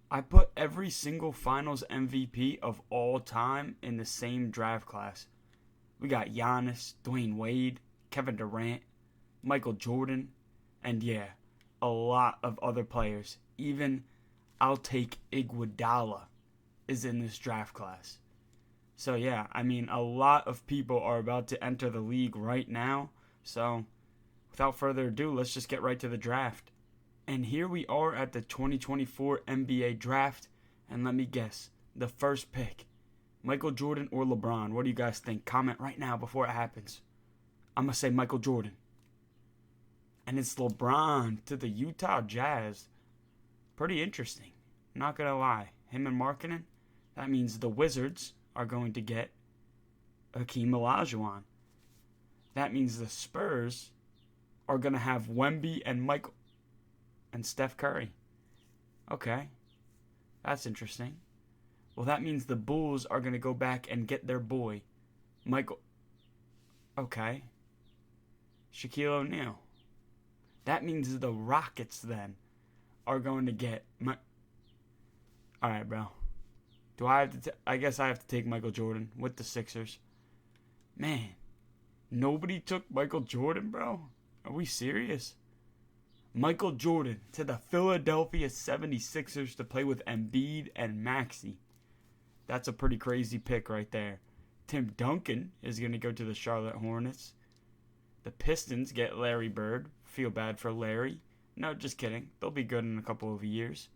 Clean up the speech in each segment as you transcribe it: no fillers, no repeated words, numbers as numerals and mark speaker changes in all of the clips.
Speaker 1: I put every single Finals MVP of all time in the same draft class. We got Giannis, Dwayne Wade, Kevin Durant, Michael Jordan, and yeah, a lot of other players. Even I'll take Iguodala is in this draft class. So yeah, I mean, a lot of people are about to enter the league right now. So without further ado, let's just get right to the draft. And here we are at the 2024 NBA draft. And let me guess, the first pick, Michael Jordan or LeBron? What do you guys think? Comment right now before it happens. I'm going to say Michael Jordan. And it's LeBron to the Utah Jazz. Pretty interesting. Not going to lie. Him and Markkanen, that means the Wizards are going to get Hakeem Olajuwon. That means the Spurs are going to have Wemby and Michael and Steph Curry. Okay. That's interesting. Well, that means the Bulls are going to go back and get their boy, Michael. Okay. Shaquille O'Neal. That means the Rockets then are going to get Alright, bro. Do I have to I guess I have to take Michael Jordan with the Sixers. Man, nobody took Michael Jordan, bro? Are we serious? Michael Jordan to the Philadelphia 76ers to play with Embiid and Maxey. That's a pretty crazy pick right there. Tim Duncan is going to go to the Charlotte Hornets. The Pistons get Larry Bird. Feel bad for Larry. No, just kidding. They'll be good in a couple of years.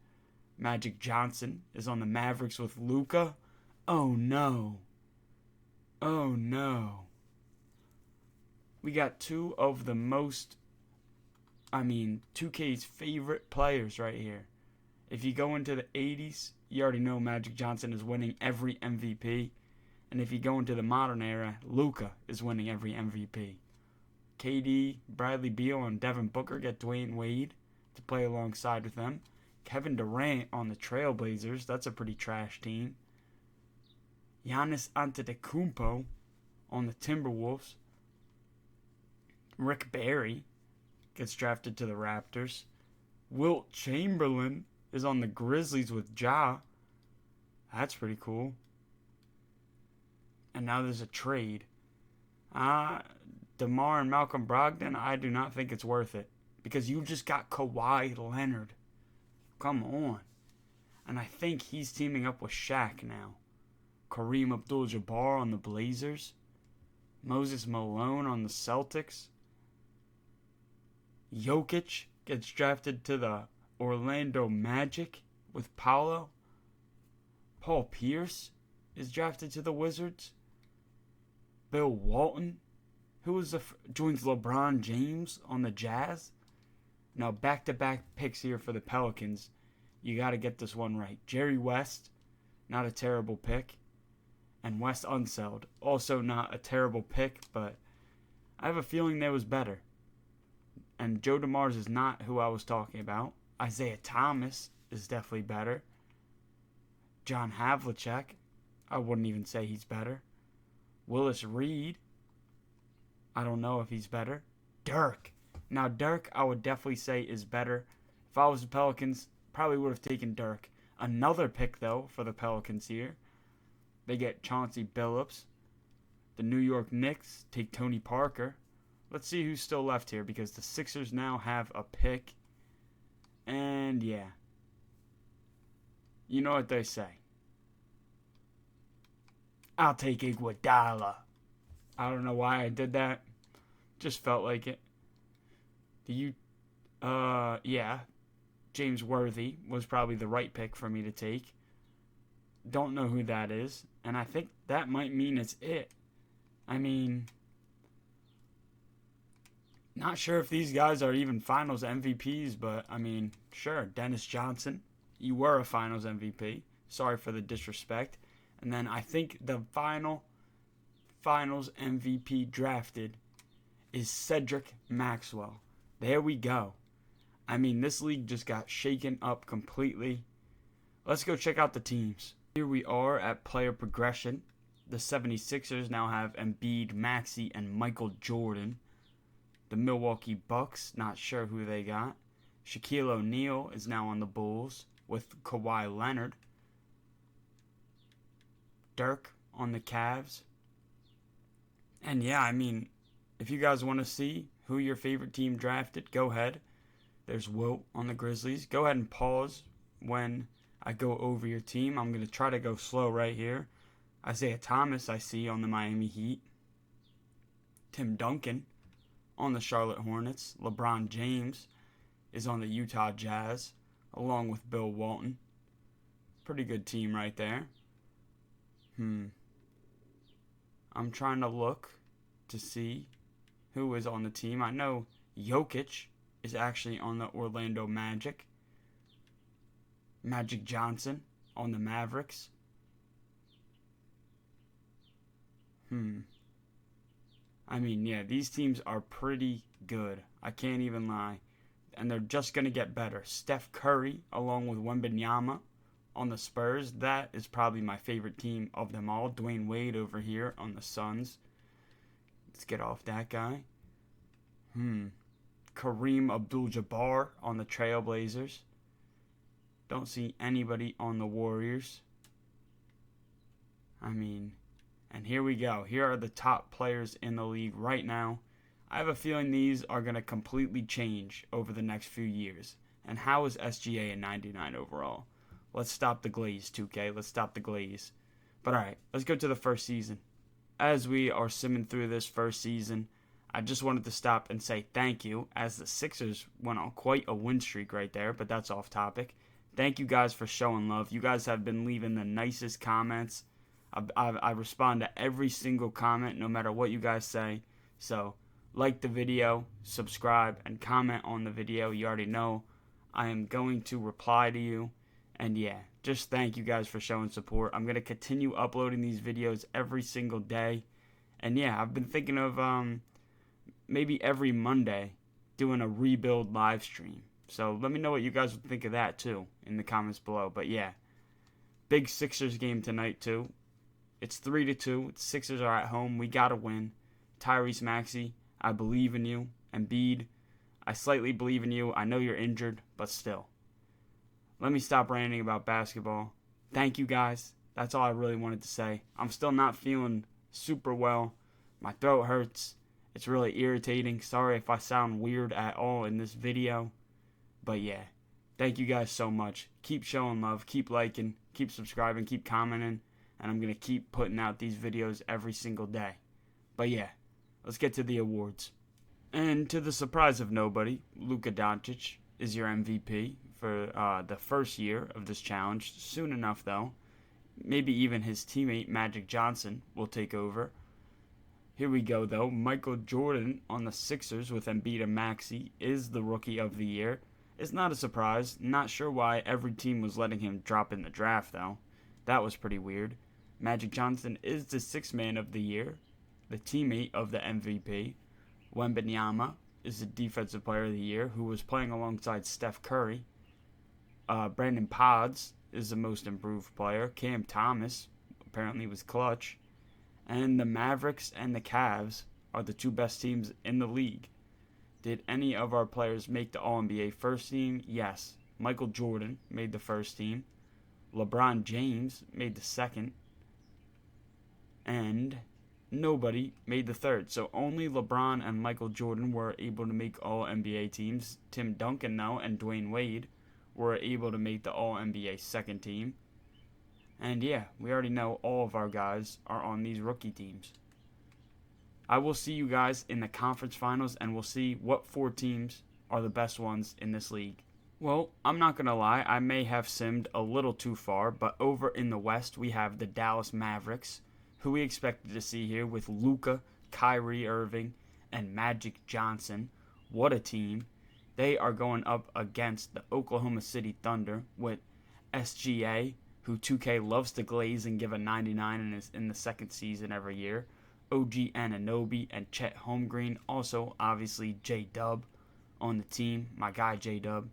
Speaker 1: Magic Johnson is on the Mavericks with Luka. Oh no. Oh no. We got two of the 2K's favorite players right here. If you go into the 80s, you already know Magic Johnson is winning every MVP. And if you go into the modern era, Luka is winning every MVP. KD, Bradley Beal, and Devin Booker get Dwayne Wade to play alongside with them. Kevin Durant on the Trailblazers. That's a pretty trash team. Giannis Antetokounmpo on the Timberwolves. Rick Barry gets drafted to the Raptors. Wilt Chamberlain is on the Grizzlies with Ja. That's pretty cool. And now there's a trade. DeMar and Malcolm Brogdon, I do not think it's worth it. Because you just got Kawhi Leonard. Come on. And I think he's teaming up with Shaq now. Kareem Abdul-Jabbar on the Blazers. Moses Malone on the Celtics. Jokic gets drafted to the Orlando Magic with Paolo. Paul Pierce is drafted to the Wizards. Bill Walton, joins LeBron James on the Jazz. Now, back-to-back picks here for the Pelicans. You got to get this one right. Jerry West, not a terrible pick. And Wes Unseld, also not a terrible pick, but I have a feeling there was better. And Joe DeMars is not who I was talking about. Isaiah Thomas is definitely better. John Havlicek, I wouldn't even say he's better. Willis Reed, I don't know if he's better. Dirk. Now, Dirk, I would definitely say is better. If I was the Pelicans, probably would have taken Dirk. Another pick, though, for the Pelicans here. They get Chauncey Billups. The New York Knicks take Tony Parker. Let's see who's still left here, because the Sixers now have a pick. And, yeah. You know what they say. I'll take Iguodala. I don't know why I did that. Just felt like it. James Worthy was probably the right pick for me to take. Don't know who that is. And I think that might mean it's it. I mean, not sure if these guys are even finals MVPs, but I mean, sure. Dennis Johnson, you were a finals MVP. Sorry for the disrespect. And then I think the finals MVP drafted is Cedric Maxwell. There we go. I mean, this league just got shaken up completely. Let's go check out the teams. Here we are at player progression. The 76ers now have Embiid, Maxey, and Michael Jordan. The Milwaukee Bucks, not sure who they got. Shaquille O'Neal is now on the Bulls with Kawhi Leonard. Dirk on the Cavs. And yeah, I mean, if you guys want to see who your favorite team drafted, go ahead. There's Wilt on the Grizzlies. Go ahead and pause when I go over your team. I'm going to try to go slow right here. Isaiah Thomas I see on the Miami Heat. Tim Duncan on the Charlotte Hornets. LeBron James is on the Utah Jazz, along with Bill Walton. Pretty good team right there. I'm trying to look to see who is on the team. I know Jokic is actually on the Orlando Magic. Magic Johnson on the Mavericks. I mean, yeah, these teams are pretty good. I can't even lie. And they're just going to get better. Steph Curry, along with Wembanyama on the Spurs. That is probably my favorite team of them all. Dwayne Wade over here on the Suns. Let's get off that guy. Kareem Abdul-Jabbar on the Trailblazers. Don't see anybody on the Warriors. I mean, and here we go. Here are the top players in the league right now. I have a feeling these are going to completely change over the next few years. And how is SGA a 99 overall? Let's stop the glaze, 2K. Let's stop the glaze. But alright, let's go to the first season. As we are simming through this first season, I just wanted to stop and say thank you, as the Sixers went on quite a win streak right there, but that's off topic. Thank you guys for showing love. You guys have been leaving the nicest comments. I respond to every single comment, no matter what you guys say. So, like the video, subscribe, and comment on the video. You already know I am going to reply to you. And yeah, just thank you guys for showing support. I'm going to continue uploading these videos every single day. And yeah, I've been thinking of maybe every Monday doing a rebuild live stream. So let me know what you guys would think of that too in the comments below. But yeah, big Sixers game tonight too. It's 3-2. The Sixers are at home. We got to win. Tyrese Maxey, I believe in you. Embiid, I slightly believe in you. I know you're injured, but still. Let me stop ranting about basketball. Thank you guys. That's all I really wanted to say. I'm still not feeling super well. My throat hurts. It's really irritating. Sorry if I sound weird at all in this video. But yeah, thank you guys so much. Keep showing love. Keep liking. Keep subscribing. Keep commenting. And I'm going to keep putting out these videos every single day. But yeah, let's get to the awards. And to the surprise of nobody, Luka Doncic is your MVP for the first year of this challenge. Soon enough, though. Maybe even his teammate, Magic Johnson, will take over. Here we go, though. Michael Jordan on the Sixers with Embiid and Maxey is the Rookie of the Year. It's not a surprise. Not sure why every team was letting him drop in the draft, though. That was pretty weird. Magic Johnson is the Sixth Man of the Year, the teammate of the MVP. Wembanyama is the Defensive Player of the Year, who was playing alongside Steph Curry. Brandon Podds is the Most Improved Player. Cam Thomas apparently was clutch. And the Mavericks and the Cavs are the two best teams in the league. Did any of our players make the All-NBA first team? Yes. Michael Jordan made the first team. LeBron James made the second. And nobody made the third. So only LeBron and Michael Jordan were able to make All-NBA teams. Tim Duncan, though, and Dwayne Wade were able to make the All-NBA second team. And yeah, we already know all of our guys are on these rookie teams. I will see you guys in the conference finals, and we'll see what 4 teams are the best ones in this league. Well, I'm not going to lie, I may have simmed a little too far, but over in the West, we have the Dallas Mavericks, who we expected to see here with Luka, Kyrie Irving, and Magic Johnson. What a team. They are going up against the Oklahoma City Thunder with SGA, who 2K loves to glaze and give a 99 in the second season every year. OG Anunoby and Chet Holmgren. Also, obviously, J-Dub on the team. My guy, J-Dub.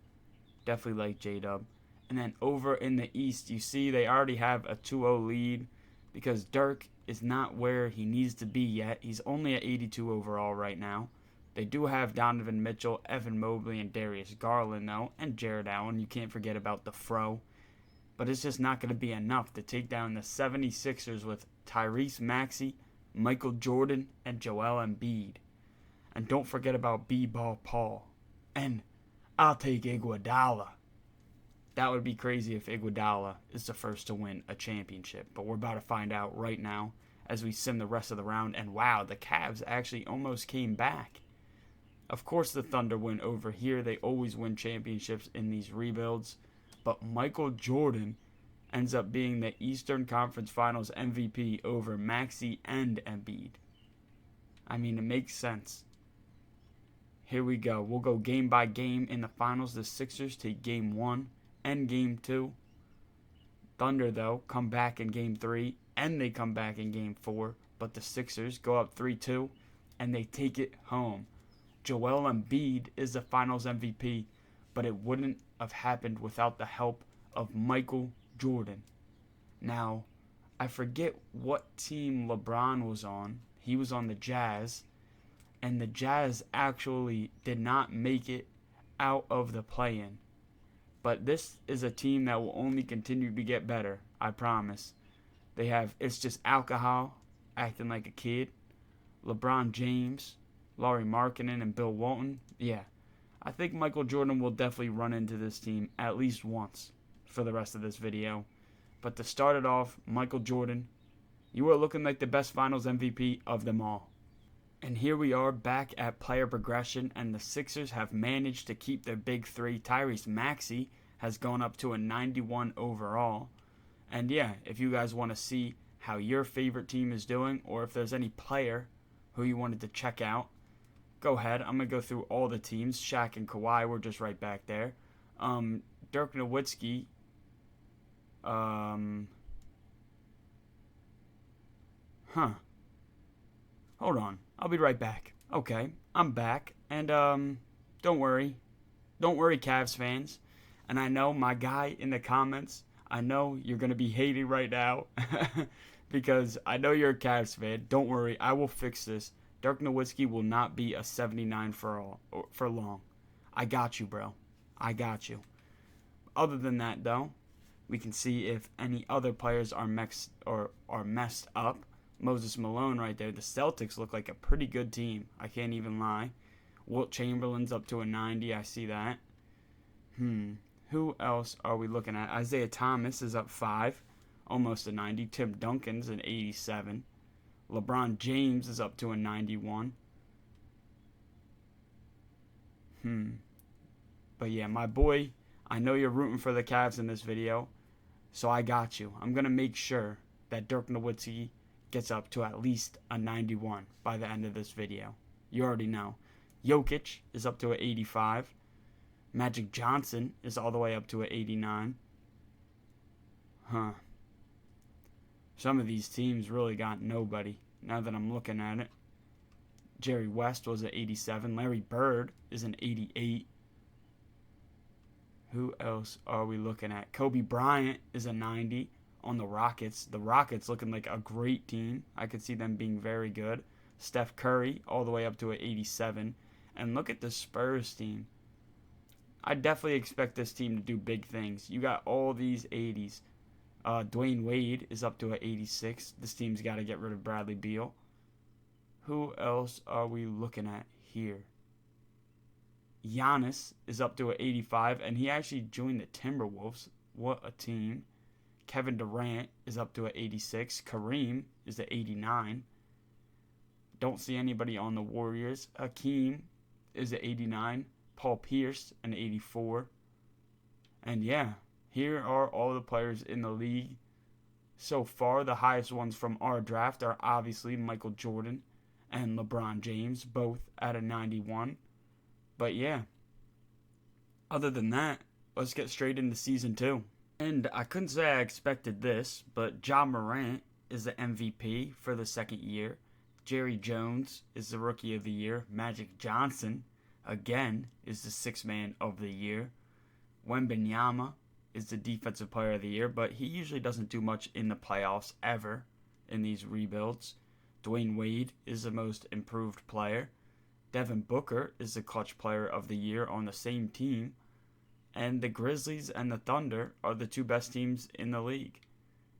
Speaker 1: Definitely like J-Dub. And then over in the East, you see they already have a 2-0 lead because Dirk is not where he needs to be yet. He's only at 82 overall right now. They do have Donovan Mitchell, Evan Mobley, and Darius Garland, though, and Jared Allen. You can't forget about the Fro. but it's just not going to be enough to take down the 76ers with Tyrese Maxey, Michael Jordan, and Joel Embiid. And don't forget about B-Ball Paul. And I'll take Iguodala. That would be crazy if Iguodala is the first to win a championship. But we're about to find out right now as we sim the rest of the round. And wow, the Cavs actually almost came back. Of course the Thunder win over here. They always win championships in these rebuilds. But Michael Jordan ends up being the Eastern Conference Finals MVP over Maxey and Embiid. I mean, it makes sense. Here we go. We'll go game by game in the finals. The Sixers take game 1 and game 2. Thunder, though, come back in game 3 and they come back in game 4. But the Sixers go up 3-2 and they take it home. Joel Embiid is the finals MVP, but it wouldn't have happened without the help of Michael Jordan. Now, I forget what team LeBron was on. He was on the Jazz. And the Jazz actually did not make it out of the play-in. But this is a team that will only continue to get better, I promise. It's just alcohol, acting like a kid. LeBron James, Lauri Markkanen, and Bill Walton. Yeah, I think Michael Jordan will definitely run into this team at least once for the rest of this video. But to start it off, Michael Jordan, you are looking like the best finals MVP of them all. And here we are back at player progression, and the Sixers have managed to keep their big three. Tyrese Maxey has gone up to a 91 overall. And yeah, if you guys want to see how your favorite team is doing, or if there's any player who you wanted to check out, go ahead. I'm going to go through all the teams. Shaq and Kawhi were just right back there. Dirk Nowitzki. Hold on. I'll be right back. Okay, I'm back. And don't worry. Don't worry, Cavs fans. And I know my guy in the comments, I know you're going to be hating right now because I know you're a Cavs fan. Don't worry. I will fix this. Dirk Nowitzki will not be a 79 for long. I got you, bro. I got you. Other than that, though, we can see if any other players are messed up. Moses Malone right there. The Celtics look like a pretty good team. I can't even lie. Wilt Chamberlain's up to a 90. I see that. Who else are we looking at? Isaiah Thomas is up 5. Almost a 90. Tim Duncan's an 87. LeBron James is up to a 91. But yeah, my boy, I know you're rooting for the Cavs in this video, so I got you. I'm going to make sure that Dirk Nowitzki gets up to at least a 91 by the end of this video. You already know. Jokic is up to an 85. Magic Johnson is all the way up to an 89. Some of these teams really got nobody, now that I'm looking at it. Jerry West was an 87. Larry Bird is an 88. Who else are we looking at? Kobe Bryant is a 90 on the Rockets. The Rockets looking like a great team. I could see them being very good. Steph Curry all the way up to an 87. And look at the Spurs team. I definitely expect this team to do big things. You got all these 80s. Dwayne Wade is up to an 86. This team's got to get rid of Bradley Beal. Who else are we looking at here? Giannis is up to an 85, and he actually joined the Timberwolves. What a team. Kevin Durant is up to an 86. Kareem is an 89. Don't see anybody on the Warriors. Hakeem is an 89. Paul Pierce, an 84. And yeah, here are all the players in the league. So far, the highest ones from our draft are obviously Michael Jordan and LeBron James, both at a 91. But yeah, other than that, let's get straight into Season 2. And I couldn't say I expected this, but Ja Morant is the MVP for the second year. Jerry Jones is the Rookie of the Year. Magic Johnson, again, is the Sixth Man of the Year. Wembanyama is the Defensive Player of the Year, but he usually doesn't do much in the playoffs ever in these rebuilds. Dwayne Wade is the Most Improved Player. Devin Booker is the Clutch Player of the Year on the same team. And the Grizzlies and the Thunder are the two best teams in the league.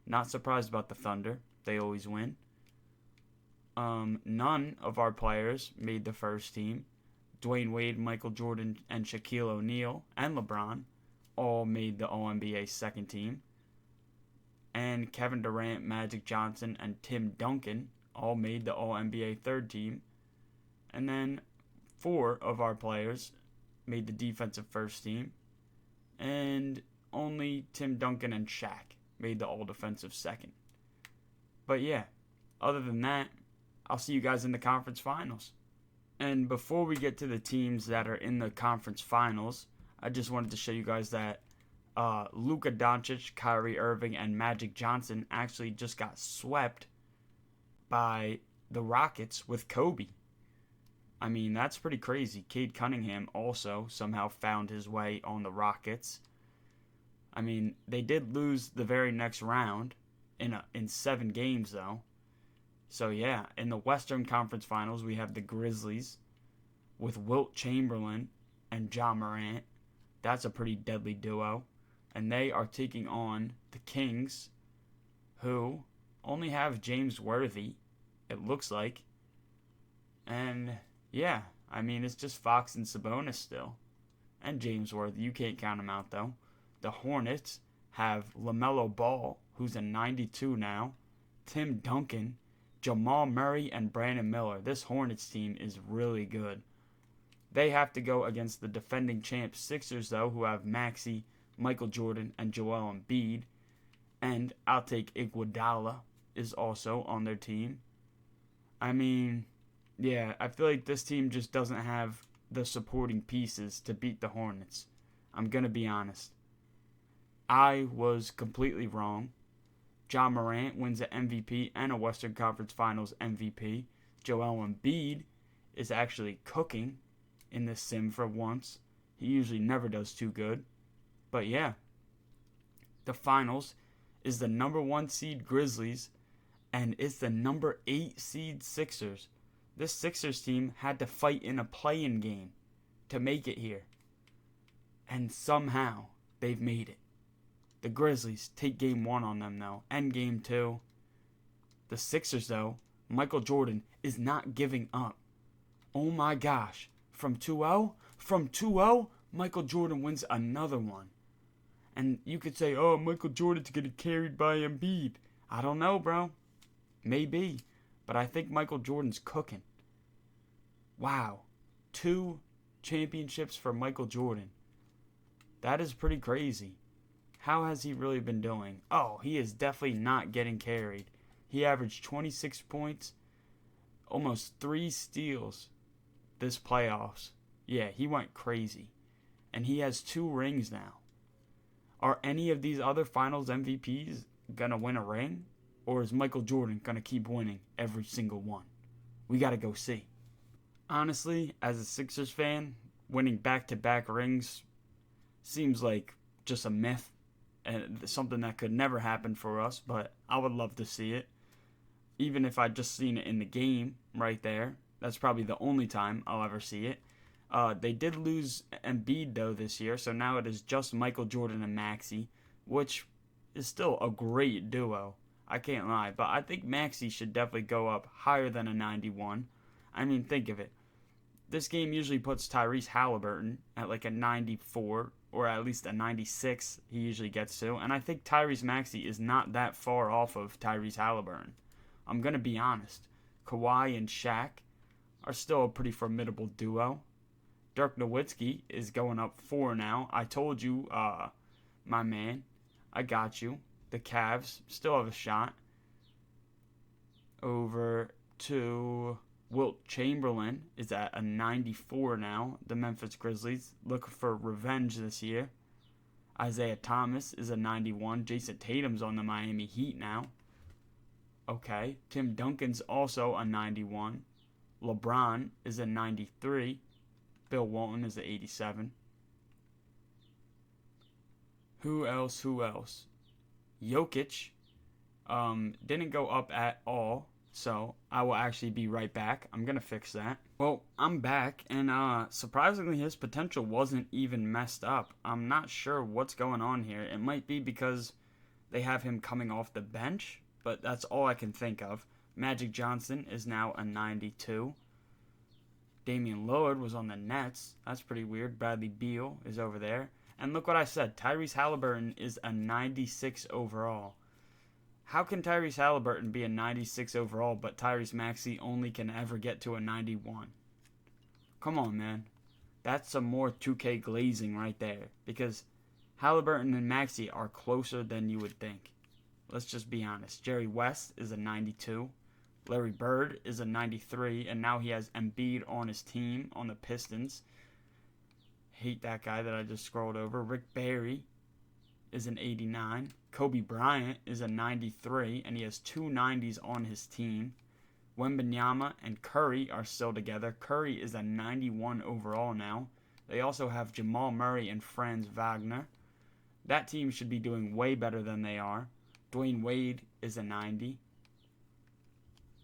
Speaker 1: Not surprised about the Thunder. They always win. None of our players made the first team. Dwayne Wade, Michael Jordan, and Shaquille O'Neal, and LeBron all made the All-NBA second team. And Kevin Durant, Magic Johnson, and Tim Duncan all made the All-NBA third team. And then 4 of our players made the defensive first team. And only Tim Duncan and Shaq made the All-Defensive second. But yeah, other than that, I'll see you guys in the conference finals. And before we get to the teams that are in the conference finals, I just wanted to show you guys that Luka Doncic, Kyrie Irving, and Magic Johnson actually just got swept by the Rockets with Kobe. I mean, that's pretty crazy. Cade Cunningham also somehow found his way on the Rockets. I mean, they did lose the very next round in 7 games, though. So, yeah, in the Western Conference Finals, we have the Grizzlies with Wilt Chamberlain and Ja Morant. That's a pretty deadly duo. And they are taking on the Kings, who only have James Worthy, it looks like. And, yeah, I mean, it's just Fox and Sabonis still. And James Worthy. You can't count him out, though. The Hornets have LaMelo Ball, who's a 92 now. Tim Duncan, Jamal Murray, and Brandon Miller. This Hornets team is really good. They have to go against the defending champs Sixers, though, who have Maxey, Michael Jordan, and Joel Embiid. And I'll take Iguodala is also on their team. I mean, yeah, I feel like this team just doesn't have the supporting pieces to beat the Hornets. I'm going to be honest. I was completely wrong. Ja Morant wins an MVP and a Western Conference Finals MVP. Joel Embiid is actually cooking in this sim for once. He usually never does too good. But yeah, the finals is the number 1 seed Grizzlies and it's the number 8 seed Sixers. This Sixers team had to fight in a play-in game to make it here. And somehow they've made it. The Grizzlies take game 1 on them, though, and game 2. The Sixers, though, Michael Jordan is not giving up. Oh my gosh. From 2-0? From 2-0, Michael Jordan wins another one. And you could say, oh, Michael Jordan's getting carried by Embiid. I don't know, bro. Maybe. But I think Michael Jordan's cooking. Wow. 2 championships for Michael Jordan. That is pretty crazy. How has he really been doing? Oh, he is definitely not getting carried. He averaged 26 points, almost 3 steals this playoffs. Yeah, he went crazy. And he has 2 rings now. Are any of these other finals MVPs going to win a ring? Or is Michael Jordan going to keep winning every single one? We got to go see. Honestly, as a Sixers fan, winning back-to-back rings seems like just a myth. And something that could never happen for us, but I would love to see it. Even if I'd just seen it in the game right there. That's probably the only time I'll ever see it. They did lose Embiid, though, this year, so now it is just Michael Jordan and Maxey, which is still a great duo. I can't lie, but I think Maxey should definitely go up higher than a 91. I mean, think of it. This game usually puts Tyrese Halliburton at like a 94, or at least a 96 he usually gets to. And I think Tyrese Maxey is not that far off of Tyrese Halliburton. I'm going to be honest. Kawhi and Shaq are still a pretty formidable duo. Dirk Nowitzki is going up 4 now. I told you, my man. I got you. The Cavs still have a shot. Over to Wilt Chamberlain is at a 94 now. The Memphis Grizzlies looking for revenge this year. Isaiah Thomas is a 91. Jason Tatum's on the Miami Heat now. Okay. Tim Duncan's also a 91. LeBron is a 93. Bill Walton is a 87. Who else? Jokic didn't go up at all. So I will actually be right back. I'm going to fix that. Well, I'm back, and surprisingly, his potential wasn't even messed up. I'm not sure what's going on here. It might be because they have him coming off the bench, but that's all I can think of. Magic Johnson is now a 92. Damian Lillard was on the Nets. That's pretty weird. Bradley Beal is over there. And look what I said. Tyrese Halliburton is a 96 overall. How can Tyrese Halliburton be a 96 overall, but Tyrese Maxey only can ever get to a 91? Come on, man. That's some more 2K glazing right there. Because Halliburton and Maxey are closer than you would think. Let's just be honest. Jerry West is a 92. Larry Bird is a 93, and now he has Embiid on his team on the Pistons. Hate that guy that I just scrolled over. Rick Barry is an 89. Kobe Bryant is a 93, and he has two 90s on his team. Wembanyama and Curry are still together. Curry is a 91 overall now. They also have Jamal Murray and Franz Wagner. That team should be doing way better than they are. Dwayne Wade is a 90.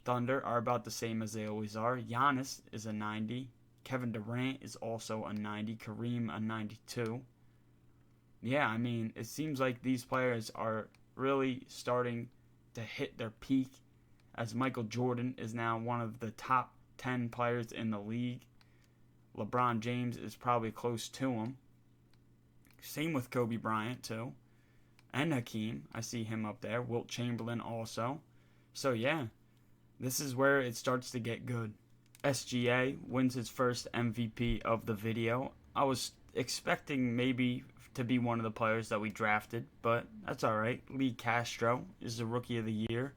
Speaker 1: Thunder are about the same as they always are. Giannis is a 90. Kevin Durant is also a 90. Kareem a 92. Yeah, I mean, it seems like these players are really starting to hit their peak, as Michael Jordan is now one of the top 10 players in the league. LeBron James is probably close to him. Same with Kobe Bryant, too. And Hakeem, I see him up there. Wilt Chamberlain also. So, yeah. This is where it starts to get good. SGA wins his first MVP of the video. I was expecting maybe to be one of the players that we drafted, but that's alright. Lee Castro is the Rookie of the Year.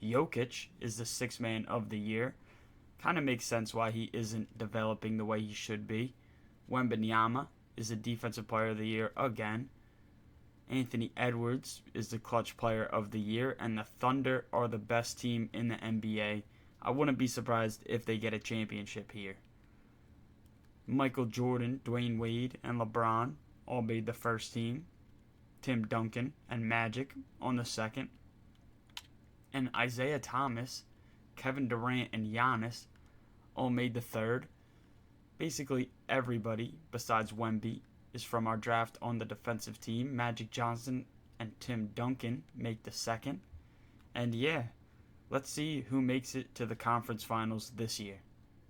Speaker 1: Jokic is the Sixth Man of the Year. Kind of makes sense why he isn't developing the way he should be. Wembanyama is the Defensive Player of the Year again. Anthony Edwards is the Clutch Player of the Year, and the Thunder are the best team in the NBA. I wouldn't be surprised if they get a championship here. Michael Jordan, Dwayne Wade, and LeBron all made the first team. Tim Duncan and Magic on the second. And Isaiah Thomas, Kevin Durant, and Giannis all made the third. Basically everybody besides Wemby is from our draft on the defensive team. Magic Johnson and Tim Duncan make the second. And yeah, let's see who makes it to the conference finals this year.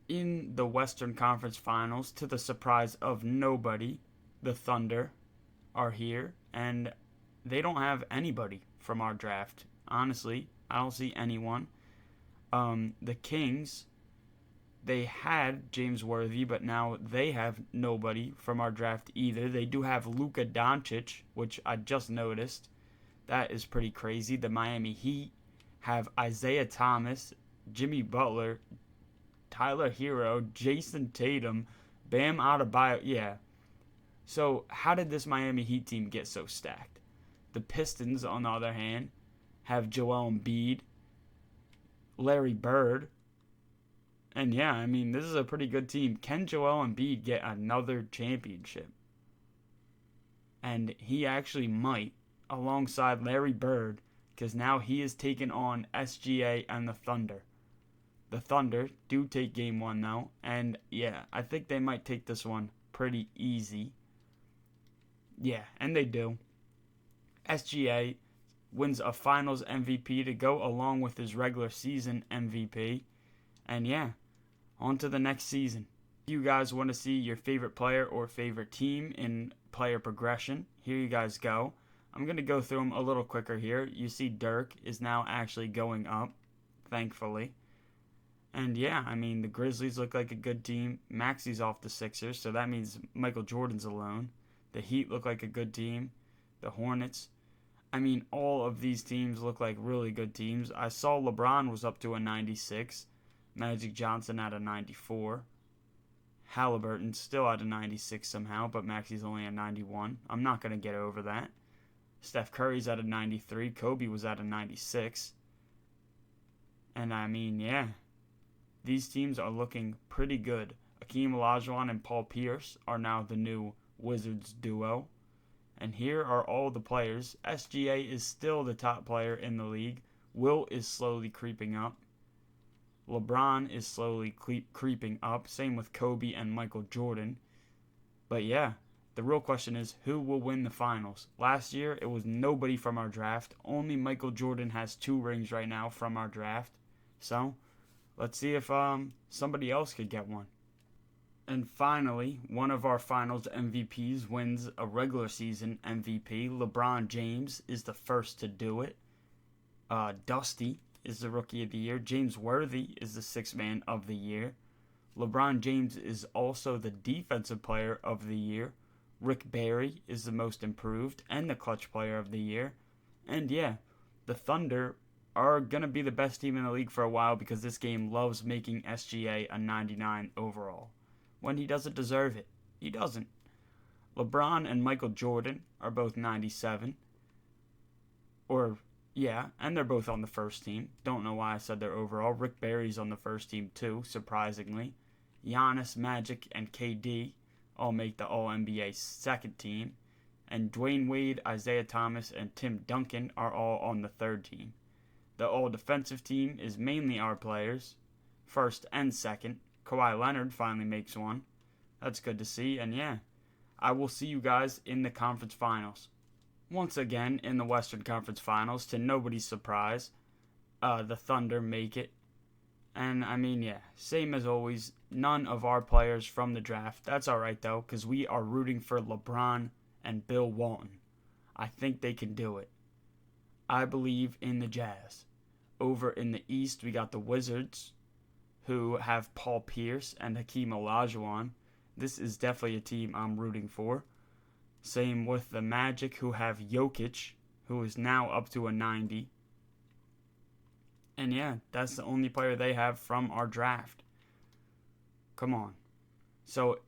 Speaker 1: In the Western Conference Finals, to the surprise of nobody, the Thunder are here, and they don't have anybody from our draft. Honestly, I don't see anyone. The Kings, they had James Worthy, but now they have nobody from our draft either. They do have Luka Doncic, which I just noticed. That is pretty crazy. The Miami Heat have Isaiah Thomas, Jimmy Butler, Tyler Hero, Jason Tatum, Bam Adebayo. Yeah. So how did this Miami Heat team get so stacked? The Pistons, on the other hand, have Joel Embiid, Larry Bird. And yeah, I mean, this is a pretty good team. Can Joel Embiid get another championship? And he actually might, alongside Larry Bird, because now he is taking on SGA and the Thunder. The Thunder do take game one, though. And yeah, I think they might take this one pretty easy. Yeah, and they do. SGA wins a finals MVP to go along with his regular season MVP. And yeah, on to the next season. If you guys want to see your favorite player or favorite team in player progression, here you guys go. I'm going to go through them a little quicker here. You see Dirk is now actually going up, thankfully. And yeah, I mean, the Grizzlies look like a good team. Maxey's off the Sixers, so that means Michael Jordan's alone. The Heat look like a good team. The Hornets. I mean, all of these teams look like really good teams. I saw LeBron was up to a 96. Magic Johnson at a 94. Halliburton still at a 96 somehow, but Maxey's only at 91. I'm not going to get over that. Steph Curry's at a 93. Kobe was at a 96. And I mean, yeah, these teams are looking pretty good. Akeem Olajuwon and Paul Pierce are now the new Wizards duo. And here are all the players. SGA is still the top player in the league. Wilt is slowly creeping up. LeBron is slowly creeping up. Same with Kobe and Michael Jordan. But yeah, the real question is, who will win the finals? Last year, it was nobody from our draft. Only Michael Jordan has 2 rings right now from our draft. So, let's see if somebody else could get one. And finally, one of our finals MVPs wins a regular season MVP. LeBron James is the first to do it. Dusty is the Rookie of the Year. James Worthy is the Sixth Man of the Year. LeBron James is also the Defensive Player of the Year. Rick Barry is the Most Improved and the Clutch Player of the Year. And yeah, the Thunder are going to be the best team in the league for a while because this game loves making SGA a 99 overall. When he doesn't deserve it, he doesn't. LeBron and Michael Jordan are both 97. And they're both on the first team. Don't know why I said they're overall. Rick Barry's on the first team too, surprisingly. Giannis, Magic, and KD all make the All-NBA second team. And Dwayne Wade, Isaiah Thomas, and Tim Duncan are all on the third team. The All-Defensive team is mainly our players, first and second. Kawhi Leonard finally makes one. That's good to see. And yeah, I will see you guys in the conference finals. Once again, in the Western Conference Finals, to nobody's surprise, the Thunder make it. And I mean, yeah, same as always, none of our players from the draft. That's alright though, because we are rooting for LeBron and Bill Walton. I think they can do it. I believe in the Jazz. Over in the East, we got the Wizards, who have Paul Pierce and Hakeem Olajuwon. This is definitely a team I'm rooting for. Same with the Magic, who have Jokic, who is now up to a 90. And yeah, that's the only player they have from our draft. Come on. So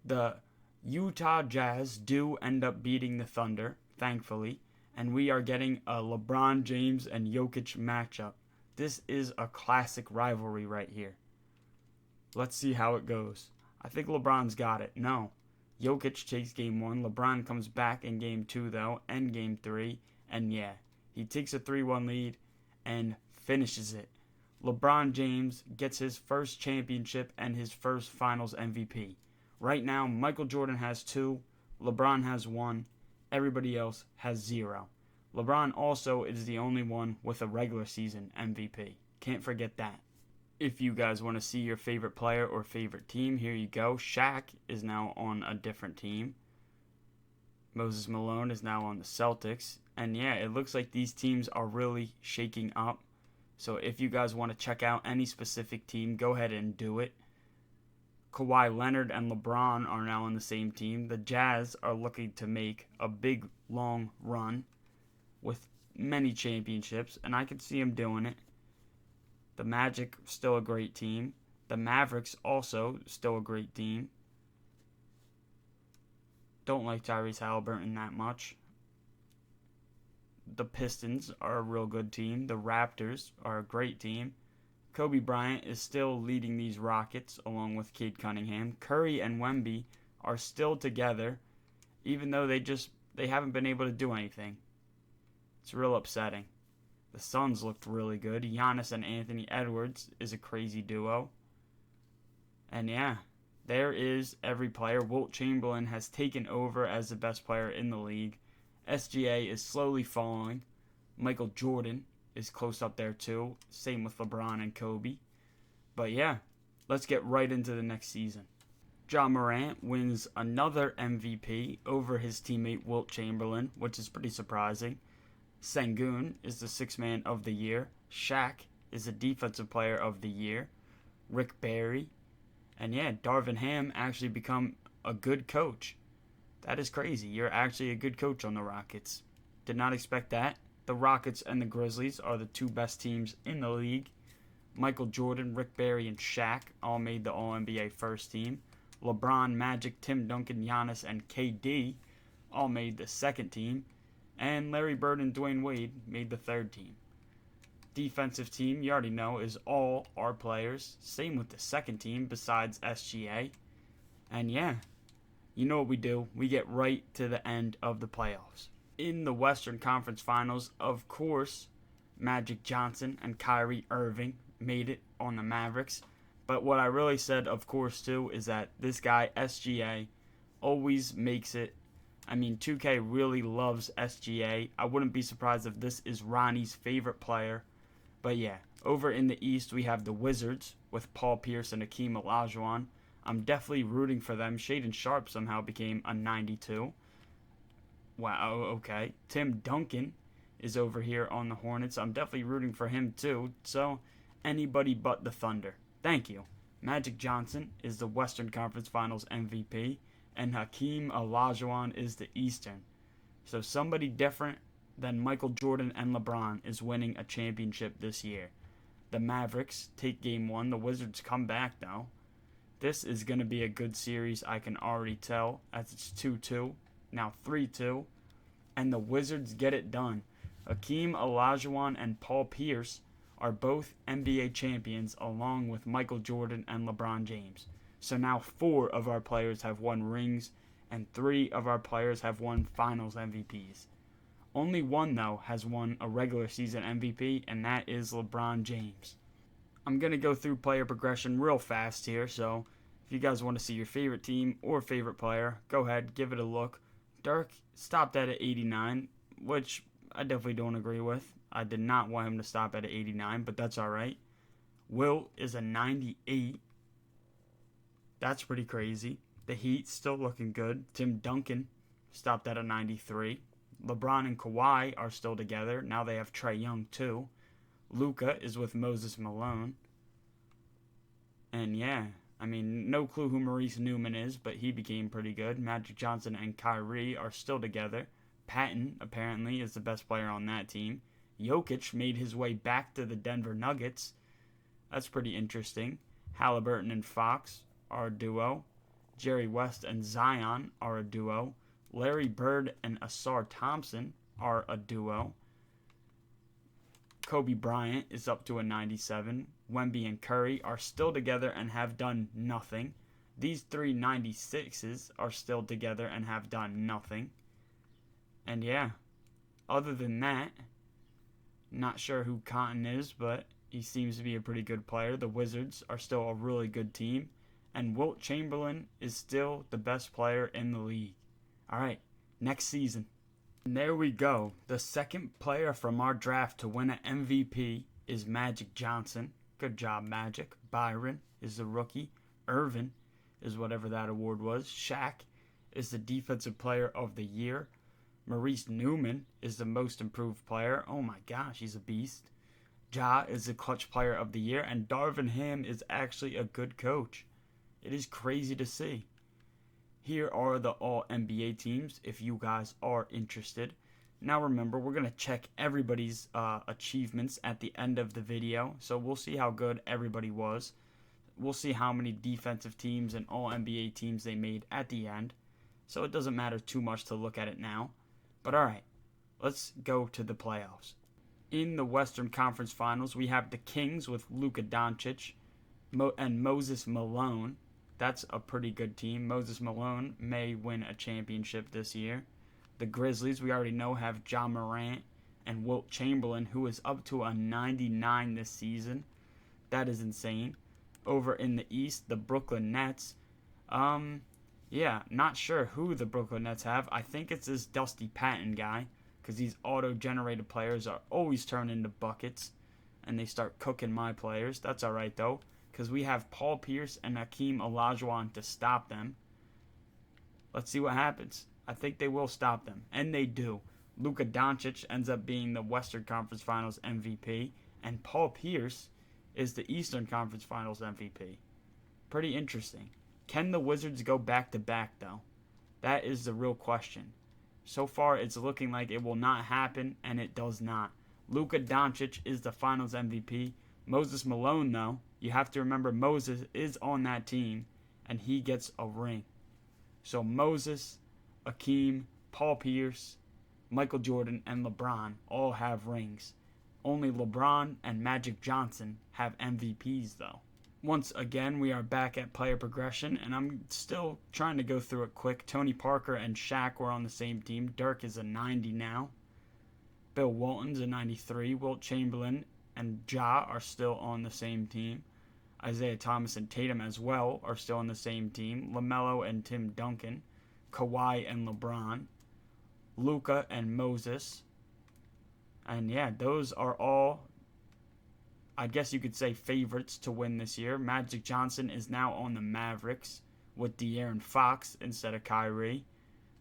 Speaker 1: the Utah Jazz do end up beating the Thunder, thankfully. And we are getting a LeBron James and Jokic matchup. This is a classic rivalry right here. Let's see how it goes. I think LeBron's got it. No. Jokic takes game 1. LeBron comes back in game 2, though, and game 3. And yeah, he takes a 3-1 lead and finishes it. LeBron James gets his first championship and his first finals MVP. Right now, Michael Jordan has 2. LeBron has 1. Everybody else has 0. LeBron also is the only one with a regular season MVP. Can't forget that. If you guys want to see your favorite player or favorite team, here you go. Shaq is now on a different team. Moses Malone is now on the Celtics. And yeah, it looks like these teams are really shaking up. So if you guys want to check out any specific team, go ahead and do it. Kawhi Leonard and LeBron are now on the same team. The Jazz are looking to make a big, long run with many championships, and I can see them doing it. The Magic, still a great team. The Mavericks, also still a great team. Don't like Tyrese Halliburton that much. The Pistons are a real good team. The Raptors are a great team. Kobe Bryant is still leading these Rockets along with Cade Cunningham. Curry and Wemby are still together, even though they haven't been able to do anything. It's real upsetting. The Suns looked really good. Giannis and Anthony Edwards is a crazy duo. And yeah, there is every player. Wilt Chamberlain has taken over as the best player in the league. SGA is slowly falling. Michael Jordan is close up there too. Same with LeBron and Kobe. But yeah, let's get right into the next season. Ja Morant wins another MVP over his teammate Wilt Chamberlain, which is pretty surprising. Sengun is the Sixth Man of the Year. Shaq is the Defensive Player of the Year. Rick Barry. And yeah, Darvin Ham actually become a good coach. That is crazy. You're actually a good coach on the Rockets. Did not expect that. The Rockets and the Grizzlies are the 2 best teams in the league. Michael Jordan, Rick Barry, and Shaq all made the All-NBA first team. LeBron, Magic, Tim Duncan, Giannis, and KD all made the second team. And Larry Bird and Dwayne Wade made the third team. Defensive team, you already know, is all our players. Same with the second team besides SGA. And yeah, you know what we do. We get right to the end of the playoffs. In the Western Conference Finals, of course, Magic Johnson and Kyrie Irving made it on the Mavericks. But what I really said, of course, too, is that this guy, SGA, always makes it. I mean, 2K really loves SGA. I wouldn't be surprised if this is Ronnie's favorite player. But yeah, over in the East, we have the Wizards with Paul Pierce and Hakeem Olajuwon. I'm definitely rooting for them. Shaedon Sharpe somehow became a 92. Wow, okay. Tim Duncan is over here on the Hornets. I'm definitely rooting for him too. So, anybody but the Thunder. Thank you. Magic Johnson is the Western Conference Finals MVP, and Hakeem Olajuwon is the Eastern. So somebody different than Michael Jordan and LeBron is winning a championship this year. The Mavericks take game 1. The Wizards come back though. This is going to be a good series, I can already tell, as it's 2-2, now 3-2, and the Wizards get it done. Hakeem Olajuwon and Paul Pierce are both NBA champions along with Michael Jordan and LeBron James. So now 4 of our players have won rings and 3 of our players have won finals MVPs. Only one, though, has won a regular season MVP, and that is LeBron James. I'm going to go through player progression real fast here, so if you guys want to see your favorite team or favorite player, go ahead, give it a look. Dirk stopped at 89, which I definitely don't agree with. I did not want him to stop at 89, but that's all right. Wilt is a 98. That's pretty crazy. The Heat still looking good. Tim Duncan stopped at a 93. LeBron and Kawhi are still together. Now they have Trae Young too. Luka is with Moses Malone. And yeah, I mean, no clue who Maurice Newman is, but he became pretty good. Magic Johnson and Kyrie are still together. Patton, apparently, is the best player on that team. Jokic made his way back to the Denver Nuggets. That's pretty interesting. Halliburton and Fox are a duo. Jerry West and Zion are a duo. Larry Bird and Asar Thompson are a duo. Kobe Bryant is up to a 97. Wemby and Curry are still together and have done nothing. These 3 96s are still together and have done nothing. And yeah, other than that, not sure who Cotton is, but he seems to be a pretty good player. The Wizards are still a really good team. And Wilt Chamberlain is still the best player in the league. Alright, next season. And there we go. The second player from our draft to win an MVP is Magic Johnson. Good job, Magic. Byron is the rookie. Irvin is whatever that award was. Shaq is the defensive player of the year. Maurice Newman is the most improved player. Oh my gosh, he's a beast. Ja is the clutch player of the year. And Darvin Ham is actually a good coach. It is crazy to see. Here are the all-NBA teams if you guys are interested. Now remember, we're going to check everybody's achievements at the end of the video. So we'll see how good everybody was. We'll see how many defensive teams and all-NBA teams they made at the end. So it doesn't matter too much to look at it now. But alright, let's go to the playoffs. In the Western Conference Finals, we have the Kings with Luka Doncic and Moses Malone. That's a pretty good team. Moses Malone may win a championship this year. The Grizzlies, we already know, have Ja Morant and Wilt Chamberlain, who is up to a 99 this season. That is insane. Over in the East, the Brooklyn Nets. Yeah, not sure who the Brooklyn Nets have. I think it's this Dusty Patton guy, because these auto-generated players are always turned into buckets, and they start cooking my players. That's all right, though, because we have Paul Pierce and Hakeem Olajuwon to stop them. Let's see what happens. I think they will stop them, and they do. Luka Doncic ends up being the Western Conference Finals MVP, and Paul Pierce is the Eastern Conference Finals MVP. Pretty interesting. Can the Wizards go back-to-back, though? That is the real question. So far, it's looking like it will not happen, and it does not. Luka Doncic is the Finals MVP. Moses Malone, though, you have to remember Moses is on that team, and he gets a ring. So Moses, Hakeem, Paul Pierce, Michael Jordan, and LeBron all have rings. Only LeBron and Magic Johnson have MVPs, though. Once again, we are back at player progression, and I'm still trying to go through it quick. Tony Parker and Shaq were on the same team. Dirk is a 90 now. Bill Walton's a 93. Wilt Chamberlain and Ja are still on the same team. Isaiah Thomas and Tatum as well are still on the same team. LaMelo and Tim Duncan. Kawhi and LeBron. Luka and Moses. And yeah, those are all, I guess you could say, favorites to win this year. Magic Johnson is now on the Mavericks with De'Aaron Fox instead of Kyrie.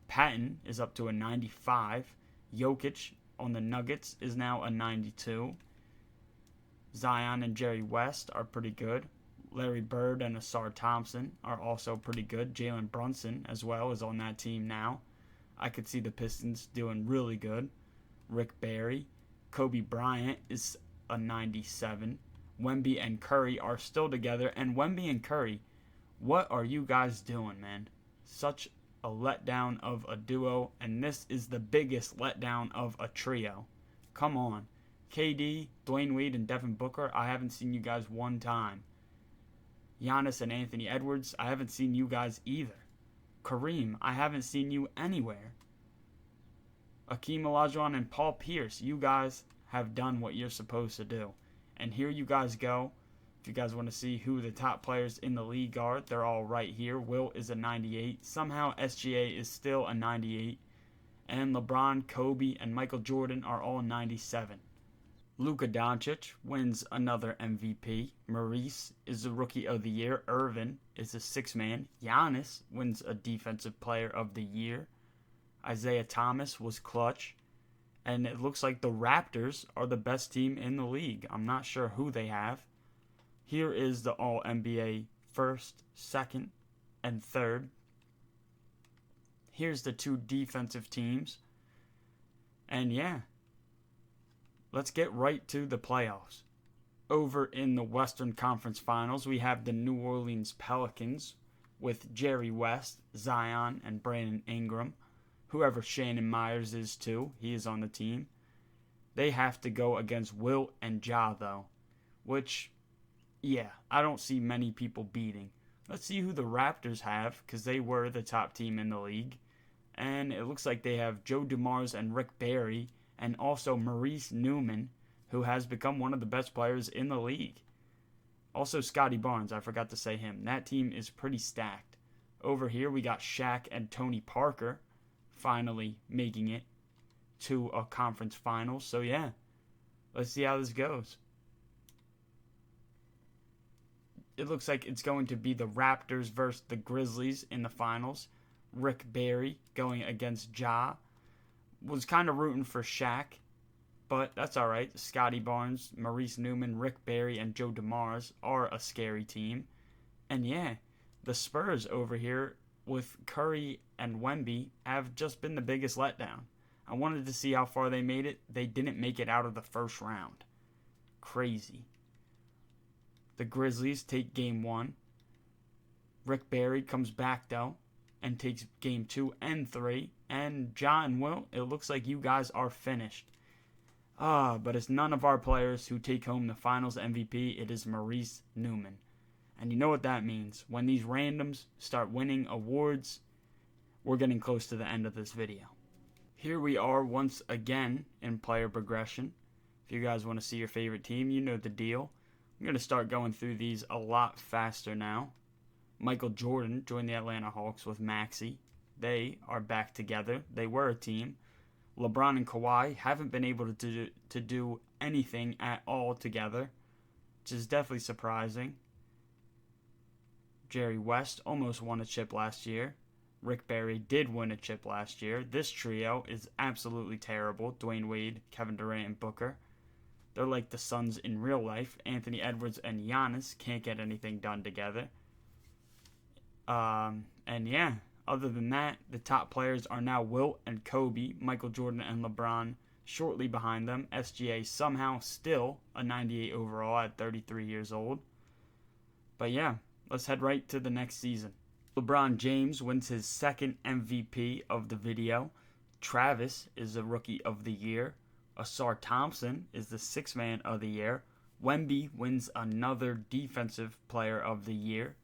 Speaker 1: Patton is up to a 95. Jokic on the Nuggets is now a 92. Zion and Jerry West are pretty good. Larry Bird and Asar Thompson are also pretty good. Jalen Brunson as well is on that team now. I could see the Pistons doing really good. Rick Barry. Kobe Bryant is a 97. Wemby and Curry are still together. And Wemby and Curry, what are you guys doing, man? Such a letdown of a duo. And this is the biggest letdown of a trio. Come on. KD, Dwayne Wade, and Devin Booker, I haven't seen you guys one time. Giannis and Anthony Edwards, I haven't seen you guys either. Kareem, I haven't seen you anywhere. Akeem Olajuwon and Paul Pierce, you guys have done what you're supposed to do. And here you guys go. If you guys want to see who the top players in the league are, they're all right here. Wilt is a 98. Somehow SGA is still a 98. And LeBron, Kobe, and Michael Jordan are all 97. Luka Doncic wins another MVP. Maurice is the Rookie of the Year. Irvin is a six-man. Giannis wins a Defensive Player of the Year. Isaiah Thomas was clutch. And it looks like the Raptors are the best team in the league. I'm not sure who they have. Here is the All-NBA first, second, and third. Here's the two defensive teams. And yeah, let's get right to the playoffs. Over in the Western Conference Finals, we have the New Orleans Pelicans with Jerry West, Zion, and Brandon Ingram. Whoever Shannon Myers is too, he is on the team. They have to go against Wilt and Ja though, which, yeah, I don't see many people beating. Let's see who the Raptors have, because they were the top team in the league. And it looks like they have Joe Dumars and Rick Barry, and also Maurice Newman, who has become one of the best players in the league. Also Scotty Barnes, I forgot to say him. That team is pretty stacked. Over here we got Shaq and Tony Parker finally making it to a conference final. So yeah, let's see how this goes. It looks like it's going to be the Raptors versus the Grizzlies in the finals. Rick Barry going against Ja. Was kind of rooting for Shaq, but that's all right. Scotty Barnes, Maurice Newman, Rick Barry, and Joe Dumars are a scary team. And yeah, the Spurs over here with Curry and Wemby have just been the biggest letdown. I wanted to see how far they made it. They didn't make it out of the first round. Crazy. The Grizzlies take game 1. Rick Barry comes back though and takes game 2 and 3. And Ja and Wilt, it looks like you guys are finished. But it's none of our players who take home the finals MVP. It is Maurice Newman. And you know what that means. When these randoms start winning awards, we're getting close to the end of this video. Here we are once again in player progression. If you guys want to see your favorite team, you know the deal. I'm going to start going through these a lot faster now. Michael Jordan joined the Atlanta Hawks with Maxey. They are back together. They were a team. LeBron and Kawhi haven't been able to do anything at all together, which is definitely surprising. Jerry West almost won a chip last year. Rick Barry did win a chip last year. This trio is absolutely terrible. Dwayne Wade, Kevin Durant, and Booker. They're like the Suns in real life. Anthony Edwards and Giannis can't get anything done together. And yeah, other than that, the top players are now Wilt and Kobe, Michael Jordan and LeBron shortly behind them. SGA somehow still a 98 overall at 33 years old. But yeah, let's head right to the next season. LeBron James wins his second MVP of the video. Travis is the Rookie of the Year. Asar Thompson is the Sixth Man of the Year. Wemby wins another Defensive Player of the Year.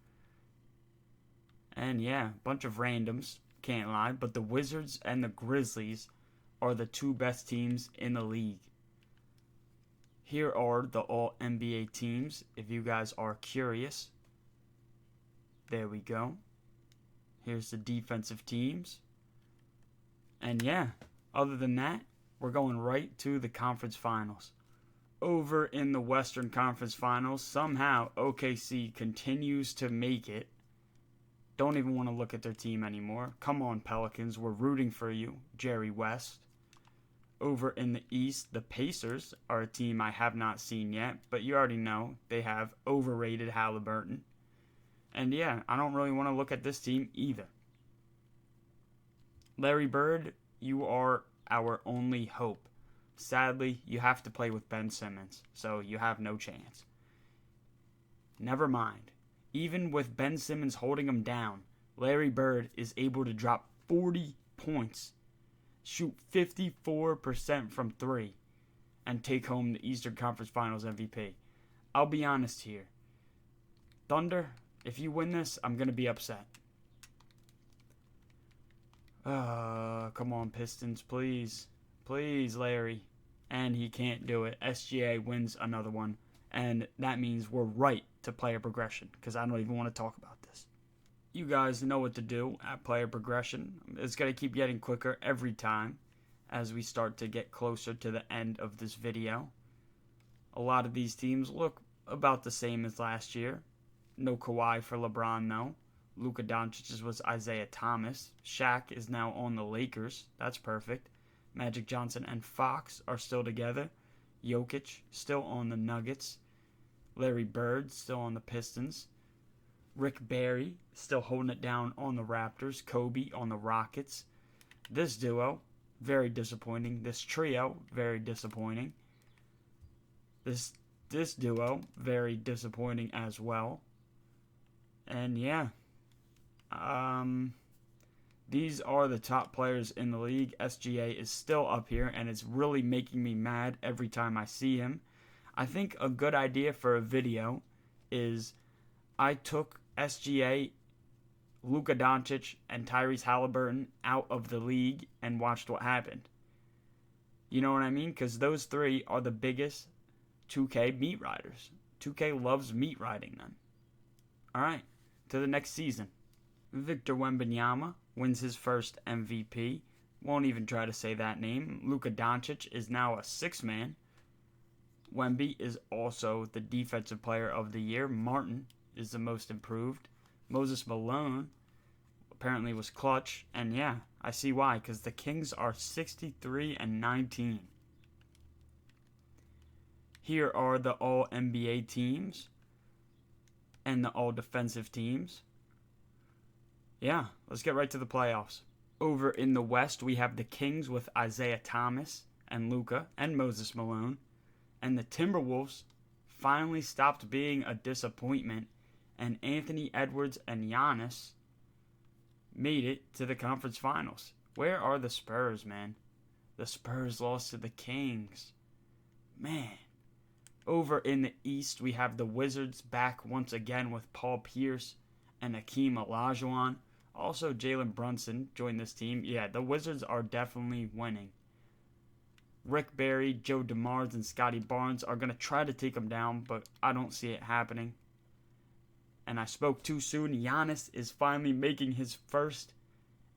Speaker 1: And yeah, bunch of randoms, can't lie. But the Wizards and the Grizzlies are the two best teams in the league. Here are the All-NBA teams, if you guys are curious. There we go. Here's the defensive teams. And yeah, other than that, we're going right to the conference finals. Over in the Western Conference Finals, somehow OKC continues to make it. Don't even want to look at their team anymore. Come on, Pelicans. We're rooting for you, Jerry West. Over in the East, the Pacers are a team I have not seen yet, but you already know they have overrated Halliburton. And yeah, I don't really want to look at this team either. Larry Bird, you are our only hope. Sadly, you have to play with Ben Simmons, so you have no chance. Never mind. Even with Ben Simmons holding him down, Larry Bird is able to drop 40 points, shoot 54% from 3, and take home the Eastern Conference Finals MVP. I'll be honest here. Thunder, if you win this, I'm going to be upset. Come on, Pistons, please. Please, Larry. And he can't do it. SGA wins another one. And that means we're right to player progression, because I don't even want to talk about this. You guys know what to do at player progression. It's going to keep getting quicker every time as we start to get closer to the end of this video. A lot of these teams look about the same as last year. No Kawhi for LeBron, though. Luka Doncic's was Isaiah Thomas. Shaq is now on the Lakers. That's perfect. Magic Johnson and Fox are still together. Jokic still on the Nuggets. Larry Bird still on the Pistons. Rick Barry still holding it down on the Raptors. Kobe on the Rockets. This duo, very disappointing. This trio, very disappointing. This duo, very disappointing as well. And yeah, these are the top players in the league. SGA is still up here, and it's really making me mad every time I see him. I think a good idea for a video is I took SGA, Luka Doncic, and Tyrese Halliburton out of the league and watched what happened. You know what I mean? Because those three are the biggest 2K meat riders. 2K loves meat riding them. All right, to the next season. Victor Wembanyama wins his first MVP. Won't even try to say that name. Luka Doncic is now a 6-man. Wemby is also the Defensive Player of the Year. Martin is the most improved. Moses Malone apparently was clutch. And yeah, I see why, because the Kings are 63-19. Here are the All-NBA teams and the All-Defensive teams. Yeah, let's get right to the playoffs. Over in the West, we have the Kings with Isaiah Thomas and Luka and Moses Malone. And the Timberwolves finally stopped being a disappointment, and Anthony Edwards and Giannis made it to the conference finals. Where are the Spurs, man? The Spurs lost to the Kings. Man. Over in the East, we have the Wizards back once again with Paul Pierce and Hakeem Olajuwon. Also, Jalen Brunson joined this team. Yeah, the Wizards are definitely winning. Rick Barry, Joe DeMars, and Scotty Barnes are going to try to take them down, but I don't see it happening. And I spoke too soon. Giannis is finally making his first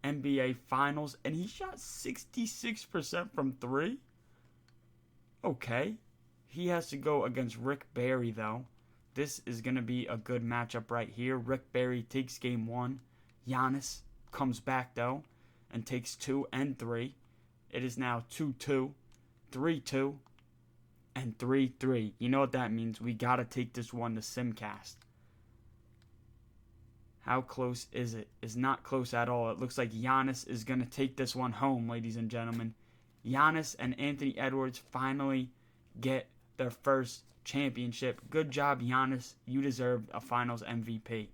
Speaker 1: NBA Finals, and he shot 66% from 3. Okay. He has to go against Rick Barry, though. This is going to be a good matchup right here. Rick Barry takes game 1. Giannis comes back, though, and takes 2 and 3. It is now 2-2, 3-2, and 3-3. You know what that means. We got to take this one to Simcast. How close is it? It's not close at all. It looks like Giannis is going to take this one home, ladies and gentlemen. Giannis and Anthony Edwards finally get their first championship. Good job, Giannis. You deserved a Finals MVP.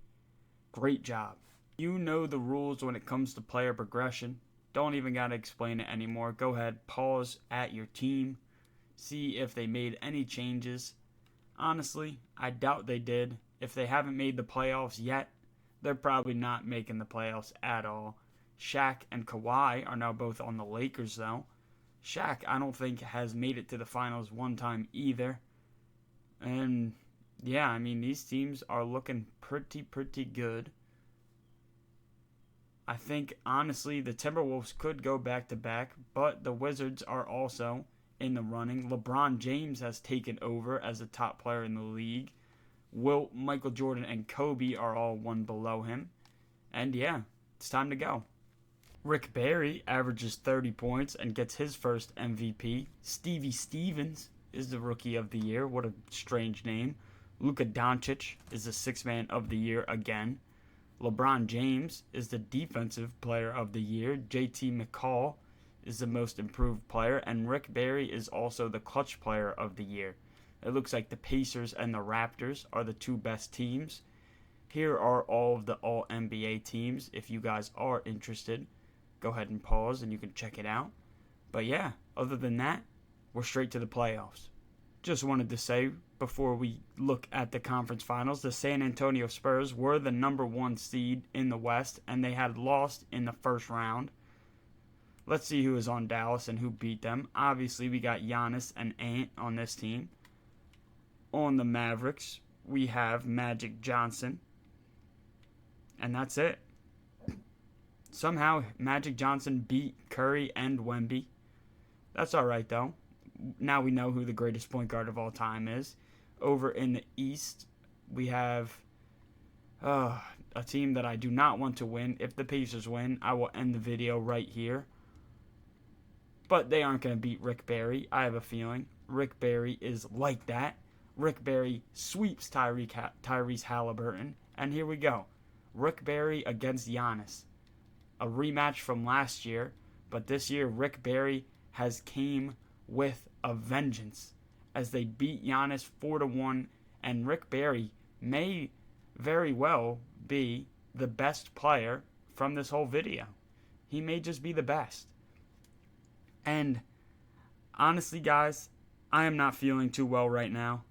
Speaker 1: Great job. You know the rules when it comes to player progression. Don't even got to explain it anymore. Go ahead, pause at your team. See if they made any changes. Honestly, I doubt they did. If they haven't made the playoffs yet, they're probably not making the playoffs at all. Shaq and Kawhi are now both on the Lakers, though. Shaq, I don't think, has made it to the finals one time either. And yeah, I mean, these teams are looking pretty good. I think, honestly, the Timberwolves could go back-to-back, but the Wizards are also in the running. LeBron James has taken over as the top player in the league. Wilt, Michael Jordan, and Kobe are all one below him. And yeah, it's time to go. Rick Barry averages 30 points and gets his first MVP. Stevie Stevens is the Rookie of the Year. What a strange name. Luka Doncic is the Sixth Man of the Year again. LeBron James is the Defensive Player of the Year. JT McCall is the Most Improved Player. And Rick Barry is also the Clutch Player of the Year. It looks like the Pacers and the Raptors are the two best teams. Here are all of the All-NBA teams. If you guys are interested, go ahead and pause and you can check it out. But yeah, other than that, we're straight to the playoffs. Just wanted to say, before we look at the conference finals, the San Antonio Spurs were the number 1 seed in the West, and they had lost in the first round. Let's see who is on Dallas and who beat them. Obviously, we got Giannis and Ant on this team. On the Mavericks, we have Magic Johnson. And that's it. Somehow, Magic Johnson beat Curry and Wemby. That's alright, though. Now we know who the greatest point guard of all time is. Over in the East, we have a team that I do not want to win. If the Pacers win, I will end the video right here. But they aren't going to beat Rick Barry. I have a feeling. Rick Barry is like that. Rick Barry sweeps Tyrese Halliburton. And here we go. Rick Barry against Giannis. A rematch from last year. But this year, Rick Barry has came with a vengeance as they beat Giannis 4-1, and Rick Barry may very well be the best player from this whole video. He may just be the best. And honestly, guys, I am not feeling too well right now.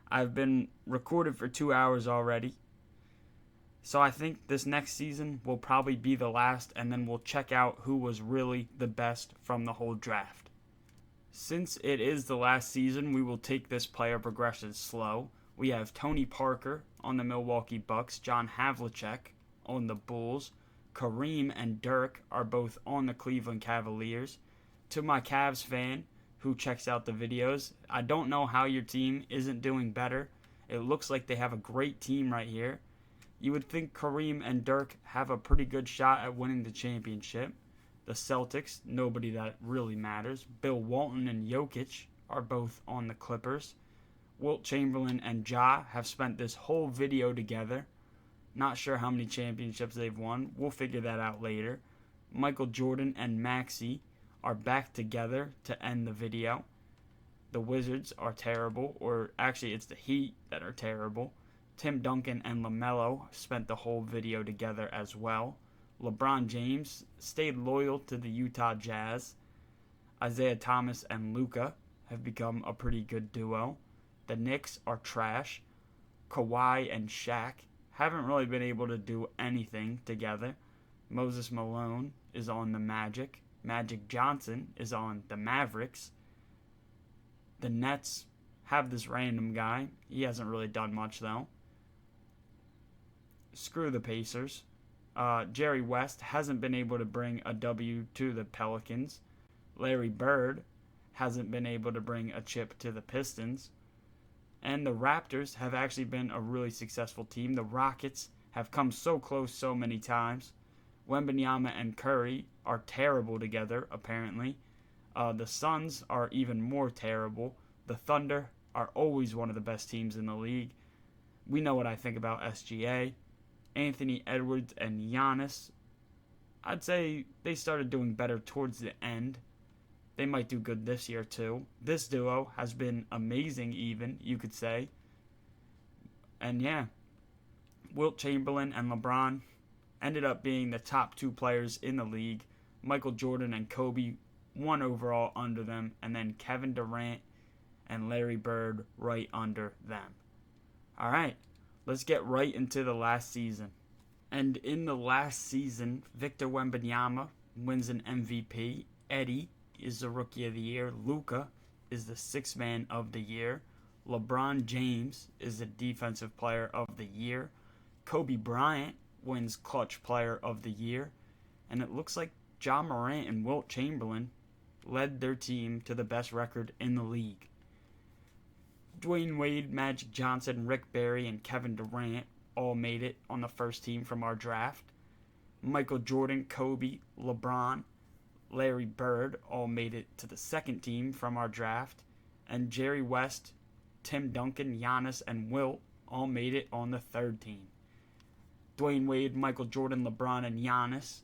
Speaker 1: I've been recorded for 2 hours already. So I think this next season will probably be the last, and then we'll check out who was really the best from the whole draft. Since it is the last season, we will take this player progression slow. We have Tony Parker on the Milwaukee Bucks, John Havlicek on the Bulls, Kareem and Dirk are both on the Cleveland Cavaliers. To my Cavs fan who checks out the videos, I don't know how your team isn't doing better. It looks like they have a great team right here. You would think Kareem and Dirk have a pretty good shot at winning the championship. The Celtics, nobody that really matters. Bill Walton and Jokic are both on the Clippers. Wilt Chamberlain and Ja have spent this whole video together. Not sure how many championships they've won. We'll figure that out later. Michael Jordan and Maxey are back together to end the video. The Wizards are terrible, or actually it's the Heat that are terrible. Tim Duncan and LaMelo spent the whole video together as well. LeBron James stayed loyal to the Utah Jazz. Isaiah Thomas and Luka have become a pretty good duo. The Knicks are trash. Kawhi and Shaq haven't really been able to do anything together. Moses Malone is on the Magic. Magic Johnson is on the Mavericks. The Nets have this random guy. He hasn't really done much, though. Screw the Pacers. Jerry West hasn't been able to bring a W to the Pelicans. Larry Bird hasn't been able to bring a chip to the Pistons. And the Raptors have actually been a really successful team. The Rockets have come so close so many times. Wembanyama and Curry are terrible together, apparently. The Suns are even more terrible. The Thunder are always one of the best teams in the league. We know what I think about SGA. Anthony Edwards and Giannis, I'd say they started doing better towards the end. They might do good this year too. This duo has been amazing even, you could say. And yeah, Wilt Chamberlain and LeBron ended up being the top 2 players in the league. Michael Jordan and Kobe, 1 overall under them, and then Kevin Durant and Larry Bird right under them. All right. Let's get right into the last season. And in the last season, Victor Wembanyama wins an MVP. Eddie is the Rookie of the Year. Luka is the Sixth Man of the Year. LeBron James is the Defensive Player of the Year. Kobe Bryant wins Clutch Player of the Year. And it looks like Ja Morant and Wilt Chamberlain led their team to the best record in the league. Dwayne Wade, Magic Johnson, Rick Barry, and Kevin Durant all made it on the first team from our draft. Michael Jordan, Kobe, LeBron, Larry Bird all made it to the second team from our draft. And Jerry West, Tim Duncan, Giannis, and Wilt all made it on the third team. Dwayne Wade, Michael Jordan, LeBron, and Giannis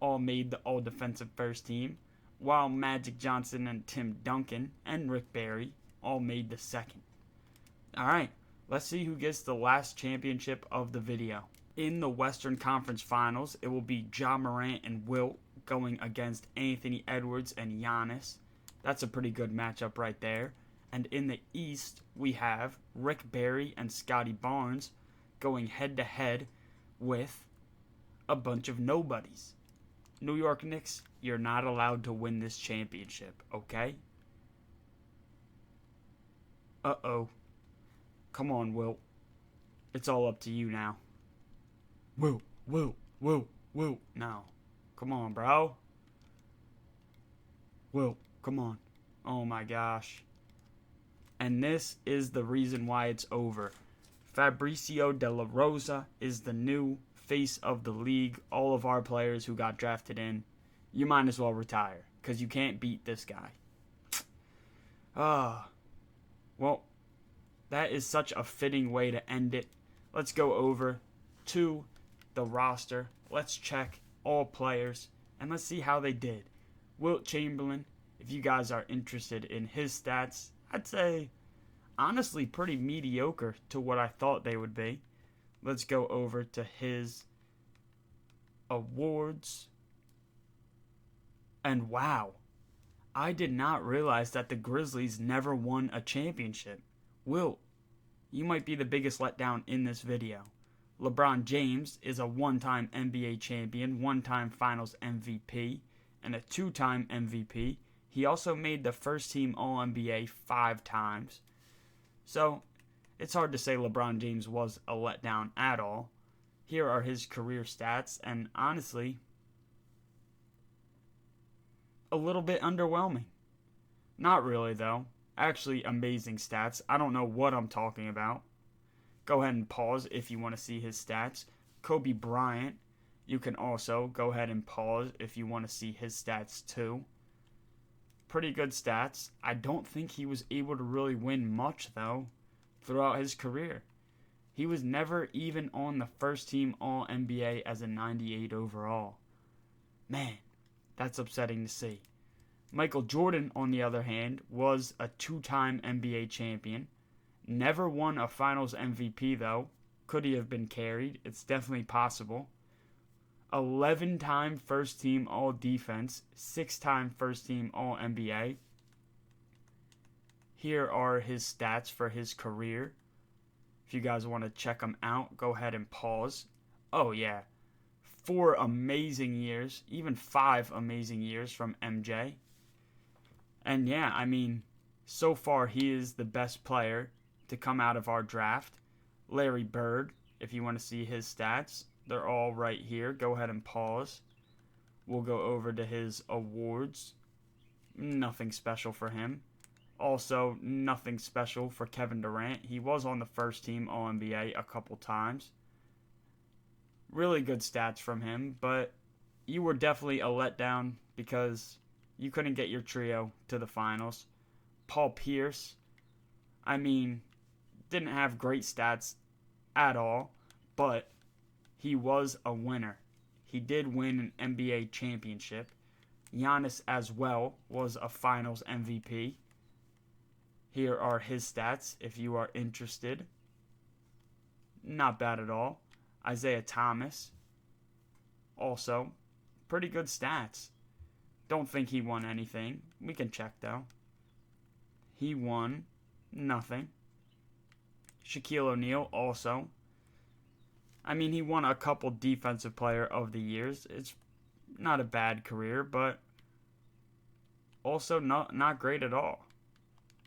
Speaker 1: all made the all-defensive first team, while Magic Johnson and Tim Duncan and Rick Barry all made the second. Alright, let's see who gets the last championship of the video. In the Western Conference Finals, it will be Ja Morant and Wilt going against Anthony Edwards and Giannis. That's a pretty good matchup right there. And in the East, we have Rick Barry and Scotty Barnes going head-to-head with a bunch of nobodies. New York Knicks, you're not allowed to win this championship, okay? Uh-oh. Come on, Wilt. It's all up to you now. Wilt. No. Come on, bro. Wilt, come on. Oh my gosh. And this is the reason why it's over. Fabrizio De La Rosa is the new face of the league. All of our players who got drafted in, you might as well retire, because you can't beat this guy. Well, that is such a fitting way to end it. Let's go over to the roster. Let's check all players, and let's see how they did. Wilt Chamberlain, if you guys are interested in his stats, I'd say honestly pretty mediocre to what I thought they would be. Let's go over to his awards. And wow, I did not realize that the Grizzlies never won a championship. Wilt, you might be the biggest letdown in this video. LeBron James is a one-time NBA champion, one-time Finals MVP, and a two-time MVP. He also made the first-team All-NBA 5 times. So, it's hard to say LeBron James was a letdown at all. Here are his career stats, and honestly, a little bit underwhelming. Not really, though. Actually, amazing stats. I don't know what I'm talking about. Go ahead and pause if you want to see his stats. Kobe Bryant, you can also go ahead and pause if you want to see his stats too. Pretty good stats. I don't think he was able to really win much, though, throughout his career. He was never even on the first team All-NBA as a 98 overall. Man, that's upsetting to see. Michael Jordan, on the other hand, was a two-time NBA champion. Never won a Finals MVP, though. Could he have been carried? It's definitely possible. 11-time first-team All-Defense. 6-time first-team All-NBA. Here are his stats for his career. If you guys want to check them out, go ahead and pause. Oh, yeah. 4 amazing years. Even 5 amazing years from MJ. And yeah, I mean, so far he is the best player to come out of our draft. Larry Bird, if you want to see his stats, they're all right here. Go ahead and pause. We'll go over to his awards. Nothing special for him. Also, nothing special for Kevin Durant. He was on the first team All-NBA a couple times. Really good stats from him, but you were definitely a letdown because you couldn't get your trio to the finals. Paul Pierce, I mean, didn't have great stats at all, but he was a winner. He did win an NBA championship. Giannis as well was a Finals MVP. Here are his stats if you are interested. Not bad at all. Isaiah Thomas, also pretty good stats. Don't think he won anything. We can check though. He won nothing. Shaquille O'Neal also. I mean, he won a couple Defensive Player of the Years. It's not a bad career, but also not great at all.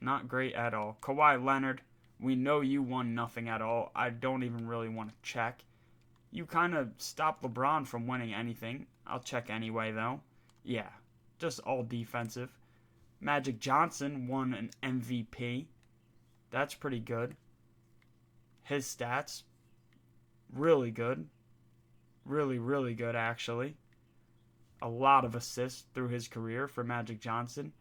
Speaker 1: Not great at all. Kawhi Leonard, we know you won nothing at all. I don't even really want to check. You kind of stopped LeBron from winning anything. I'll check anyway, though. Yeah, just all defensive. Magic Johnson won an MVP. That's pretty good. His stats, really good. Really, really good, actually. A lot of assists through his career for Magic Johnson.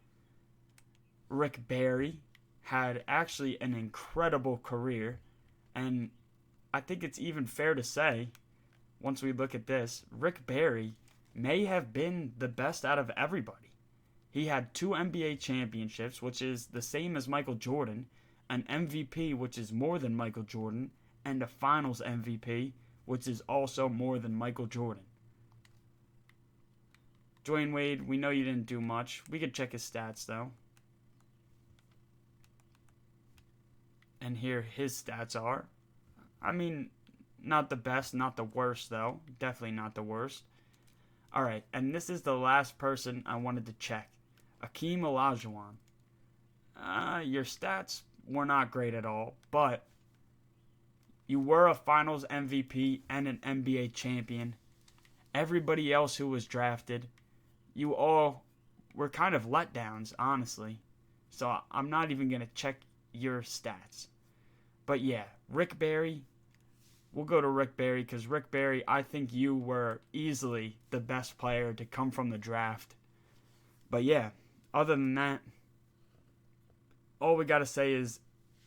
Speaker 1: Rick Barry had actually an incredible career, and I think it's even fair to say, once we look at this, Rick Barry may have been the best out of everybody. He had 2 NBA championships, which is the same as Michael Jordan, an MVP, which is more than Michael Jordan, and a Finals MVP, which is also more than Michael Jordan. Dwayne Wade, we know you didn't do much. We could check his stats, though. And here his stats are. I mean, not the best, not the worst, though. Definitely not the worst. Alright, and this is the last person I wanted to check. Akeem Olajuwon. Your stats were not great at all, but you were a Finals MVP and an NBA champion. Everybody else who was drafted, you all were kind of letdowns, honestly. So I'm not even going to check your stats. But yeah, Rick Barry, we'll go to Rick Barry because Rick Barry, I think you were easily the best player to come from the draft. But yeah, other than that, all we got to say is,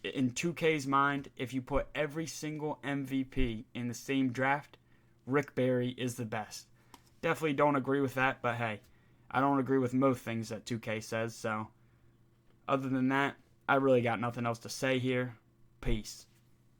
Speaker 1: in 2K's mind, if you put every single MVP in the same draft, Rick Barry is the best. Definitely don't agree with that, but hey, I don't agree with most things that 2K says, so other than that, I really got nothing else to say here. Peace.